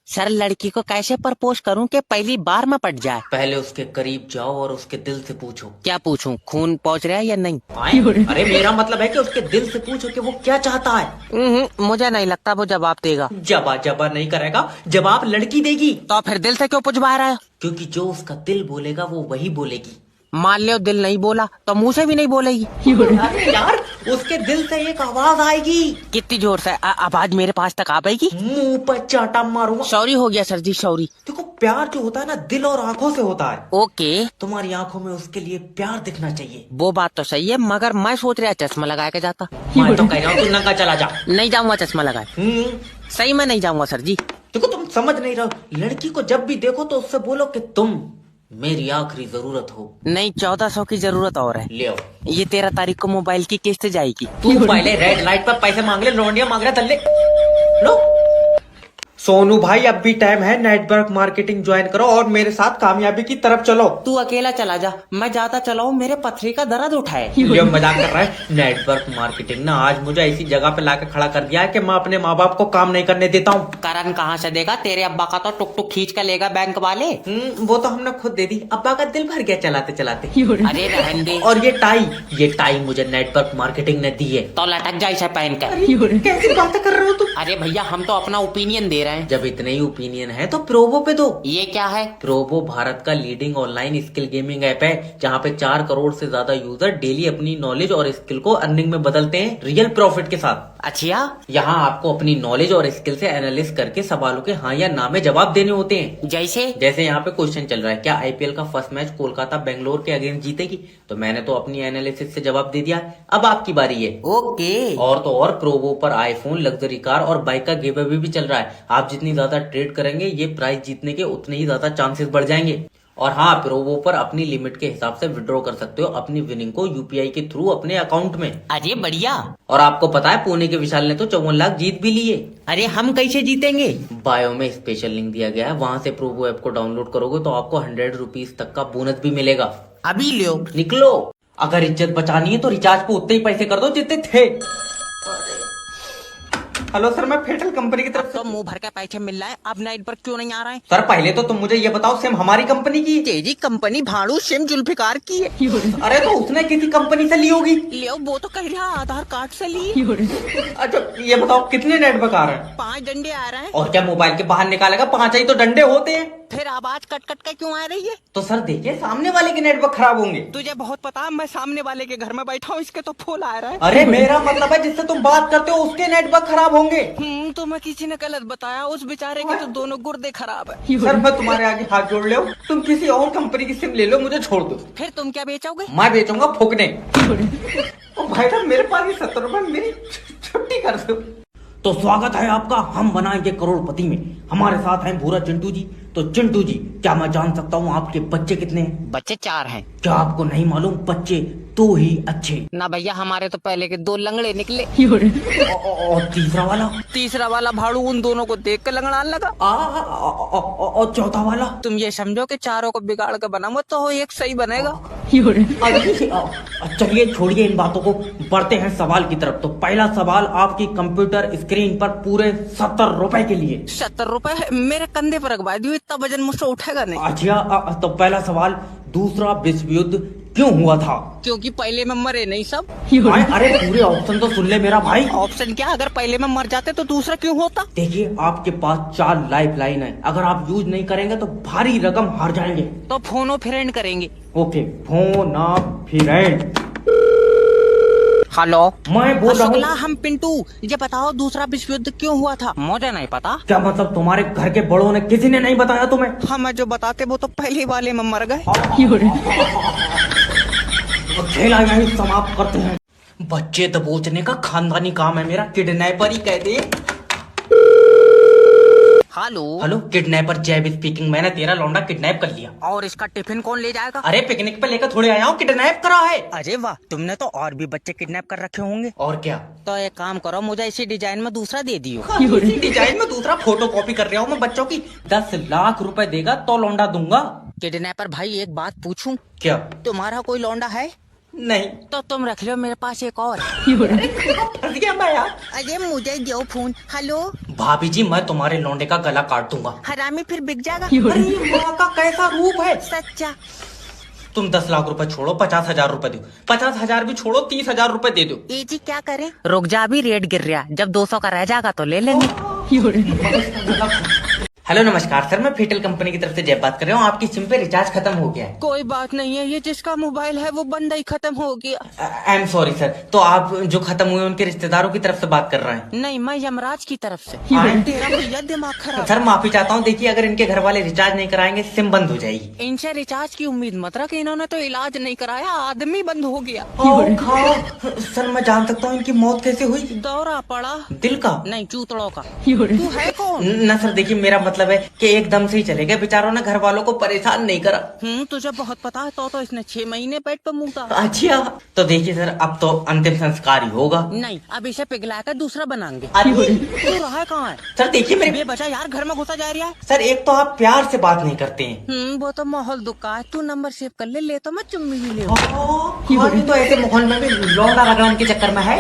Sir लड़की को कैसे प्रपोज करूं कि पहली बार में पट जाए। पहले उसके करीब जाओ और उसके दिल से पूछो। क्या पूछूं, खून पहुंच रहा है या नहीं? अरे मेरा मतलब है कि उसके दिल से पूछो कि वो क्या चाहता है। मुझे नहीं लगता वो जवाब देगा। जबा जबा नहीं करेगा, जवाब लड़की देगी। तो फिर दिल से क्यों पूछवा रहा है? क्योंकि जो उसका दिल बोलेगा वो वही बोलेगी। मान लियो दिल नहीं बोला तो मुंह से भी नहीं बोलेगी। अरे यार, उसके दिल से एक आवाज आएगी। कितनी जोर से आवाज मेरे पास तक आ पाएगी? मुंह पर चाटा मारूंगा। सॉरी हो गया सर जी, सॉरी। देखो, प्यार जो होता है ना, दिल और आंखों से होता है। ओके, तुम्हारी आंखों में उसके लिए प्यार दिखना चाहिए। वो बात तो सही है, मगर मैं सोच रहा चश्मा लगा के जाता। मैं तो कह रहा हूँ तू नंगा चला जा। नहीं जाऊंगा चश्मा लगाए। सही में नहीं जाऊंगा सर जी। देखो, तुम समझ नहीं रहो। लड़की को जब भी देखो तो उससे बोलो कि तुम मेरी आखिरी जरूरत हो। नहीं, 1400 की जरूरत और है। ले आओ। ये 13 तारीख को मोबाइल की किस्त जाएगी। तू पहले रेड लाइट पर पैसे मांग ले, लौंडिया मांग रहा तल्ले। लो सोनू भाई, अब भी टाइम है, नेटवर्क मार्केटिंग ज्वाइन करो और मेरे साथ कामयाबी की तरफ चलो। तू अकेला चला जा, मैं ज्यादा चलाऊं मेरे पथरी का दर्द उठाए। ये मजाक कर रहा है। नेटवर्क मार्केटिंग ना आज मुझे ऐसी जगह पे लाके खड़ा कर दिया है कि मैं अपने माँ बाप को काम नहीं करने देता हूँ। कारण कहाँ से देगा? तेरे अब्बा का तो टुक टुक खींच कर लेगा बैंक वाले। वो तो हमने खुद दे दी। अब्बा का दिल भर गया चलाते चलाते। अरे रहने दे। और ये टाई मुझे नेटवर्क मार्केटिंग ने दी है। तो लटक जा इसे पहन कर। कैसी बातें कर रहे हो तुम? अरे भैया, हम तो अपना ओपिनियन दे रहे हैं। जब इतने ही ओपिनियन है तो प्रोवो पे दो। ये क्या है? प्रोवो भारत का leading online skill gaming app है, जहाँ पे 4 करोड़ से ज्यादा यूजर डेली अपनी नॉलेज और स्किल को अर्निंग में बदलते हैं, रियल प्रॉफिट के साथ। अच्छा, यहाँ आपको अपनी नॉलेज और स्किल से एनालिसिस करके सवालों के हाँ या ना में जवाब देने होते हैं। जैसे यहाँ पे क्वेश्चन चल रहा है, क्या आईपीएल का फर्स्ट मैच कोलकाता बेंगलोर के अगेंस्ट जीतेगी? तो मैंने तो अपनी एनालिसिस से जवाब दे दिया। अब आपकी बारी है। ओके। और तो और प्रोवो पर आईफोन, लग्जरी कार और बाइक का गिव अवे भी चल रहा है। आप जितनी ज्यादा ट्रेड करेंगे, ये प्राइस जीतने के उतने ही ज्यादा चांसेस बढ़ जाएंगे। और हाँ, प्रोवो पर अपनी लिमिट के हिसाब से विड्रॉ कर सकते हो अपनी विनिंग को यूपीआई के थ्रू अपने अकाउंट में। अरे बढ़िया। और आपको पता है, पुणे के विशाल ने तो 54 लाख जीत भी लिए। अरे हम कैसे जीतेंगे? बायो में स्पेशल लिंक दिया गया है, वहाँ से प्रोवो ऐप को डाउनलोड करोगे तो आपको 100 रुपीज तक का बोनस भी मिलेगा। अभी लो। निकलो। अगर इज्जत बचानी है तो रिचार्ज पे उतने ही पैसे कर दो जितने थे। हेलो सर, मैं फेटल कंपनी की तरफ से। तो मुंह भर के पैसे मिल रहा है, अब नाइट पर क्यों नहीं आ रहा है? सर पहले तो तुम मुझे ये बताओ, सिम हमारी कंपनी की? तेजी कंपनी भाड़ू सिम जुल्फिकार की है। अरे तो उसने किसी कंपनी से ली होगी। ले वो तो कह रहा आधार कार्ड से ली। अच्छा ये बताओ, कितने नेटवर्क आ रहे हैं? 5 डंडे आ रहे हैं। और क्या मोबाइल के बाहर निकालेगा? 5 ही तो डंडे होते हैं। फिर आवाज कट कट के क्यों आ रही है? तो सर देखिए, सामने वाले के नेटवर्क खराब होंगे। तुझे बहुत पता है, मैं सामने वाले के घर में बैठा हूँ, इसके तो फूल आ रहा है। अरे मेरा मतलब है, जिससे तुम बात करते हो उसके नेटवर्क खराब होंगे। तो मैं किसी ने गलत बताया, उस बेचारे के तो दोनों गुर्दे खराब है। सर मैं तुम्हारे आगे हाथ जोड़ ले, तुम किसी और कंपनी की सिम ले लो, मुझे छोड़ दो। फिर तुम क्या बेचोगे? मैं बेचूंगा फूकने। ओ भाई साहब, मेरे पास ये 70 रुपए, मेरी छुट्टी कर दो। तो स्वागत है आपका, हम बनाएंगे करोड़पति में। हमारे साथ हैं भूरा चिंटू जी। तो चिंटू जी, क्या मैं जान सकता हूँ आपके बच्चे कितने हैं? बच्चे 4 हैं। क्या आपको नहीं मालूम? बच्चे तो ही अच्छे। ना भैया, हमारे तो पहले के 2 लंगड़े निकले। और तीसरा वाला भाड़ू उन दोनों को देख कर लंगड़ाने लगा। और चौथा वाला? तुम ये समझो कि चारों को बिगाड़ कर बनाऊंगा तो एक सही बनेगा। चलिए छोड़िए इन बातों को, बढ़ते हैं सवाल की तरफ। तो पहला सवाल आपकी कंप्यूटर स्क्रीन पर पूरे 70 रुपए के लिए। 70 रुपए मेरे कंधे पर रखवा दियो, इतना वजन मुझसे उठेगा नहीं। अच्छा, तो पहला सवाल, दूसरा विश्व युद्ध क्यों हुआ था? क्योंकि पहले में मरे नहीं सब। अरे पूरे ऑप्शन तो सुन ले मेरा भाई। ऑप्शन क्या? अगर पहले में मर जाते तो दूसरा क्यों होता? देखिए, आपके पास 4 लाइफ लाइन है, अगर आप यूज नहीं करेंगे तो भारी रकम हार जाएंगे। तो फोनो फ्रेंड करेंगे। ओके, फोन आप फ्रेंड। हेलो, मैं बोल रहा हूँ। हम पिंटू, ये बताओ दूसरा विश्व युद्ध क्यों हुआ था? मुझे नहीं पता। क्या मतलब तुम्हारे घर के बड़ों ने किसी ने नहीं बताया तुम्हें? हमें जो बताते वो तो पहले वाले में मर गए। खेला यहीं समाप्त करते हैं। बच्चे दबोचने का खानदानी काम है मेरा, किडनैपर ही कह दे। हेलो, किडनैपर जैब स्पीकिंग। मैंने तेरा लौंडा किडनैप कर लिया। और इसका टिफिन कौन ले जाएगा? अरे पिकनिक पे लेकर थोड़े आया हूँ, किडनैप करा है। अरे वाह, तुमने तो और भी बच्चे किडनैप कर रखे होंगे। और क्या? तो एक काम करो, मुझे इसी डिजाइन में दूसरा दे दियो। इसी डिजाइन में दूसरा फोटो कॉपी कर रहा हूँ मैं बच्चों की। 10 लाख रुपए देगा तो लौंडा दूंगा। किडनैपर भाई, एक बात पूछूं? क्या? तुम्हारा कोई लौंडा है? नहीं। तो तुम रख लो, मेरे पास एक और। फंस गया मैं यार। अरे मुझे दो फोन। हेलो भाभी जी, मैं तुम्हारे लौंडे का गला काट दूंगा। हरामी, फिर बिक जाएगा। अरे ये माँ का कैसा रूप है। सच्चा। तुम 10 लाख रुपए छोड़ो, 50,000 रुपए दो। 50,000 भी छोड़ो, 30,000 रुपए दे दो। ये जी क्या करें? रुक जा, अभी रेट गिर रहा है, जब 200 का रह जाएगा तो ले लेंगे। हेलो नमस्कार सर, मैं फेटल कंपनी की तरफ से जय बात कर रहा हूँ। आपकी सिम पे रिचार्ज खत्म हो गया है। कोई बात नहीं है, ये जिसका मोबाइल है वो बंदा ही खत्म हो गया। I am sorry sir. तो आप जो खत्म हुए उनके रिश्तेदारों की तरफ से बात कर रहे हैं? नहीं, मैं यमराज की तरफ से। हाँ। तेरा भैया दिमाग खराब। सर माफी चाहता हूँ, देखिए अगर इनके घर वाले रिचार्ज नहीं कराएंगे सिम बंद हो जाएगी। इनसे रिचार्ज की उम्मीद मत रख, इन्होंने तो इलाज नहीं कराया, आदमी बंद हो गया। सर मैं जान सकता हूँ इनकी मौत कैसे हुई? दौरा पड़ा। दिल का? नहीं, चूतड़ों का। तू है कौन? ना सर, देखिए मेरा मतलब है कि एकदम से ही चले गए, बेचारों ने घर वालों को परेशान नहीं करा। तुझे बहुत पता है, तो इसने 6 महीने पेट पे मुँह था। अच्छा, तो देखिए सर अब तो अंतिम संस्कार ही होगा। नहीं, अब इसे पिघला कर दूसरा बनाएंगे। अरे तू रहा कहाँ है? सर देखिए मेरे। ये बचा यार, घर में घुसा जा रहा है। सर एक तो आप प्यार से बात नहीं करते हैं। वो तो माहौल दुक्का है। तू नंबर सेव कर ले तो मैं चुम्मी भी ले। तो ऐसे माहौल में भी लौंडा रगड़न के चक्कर में है।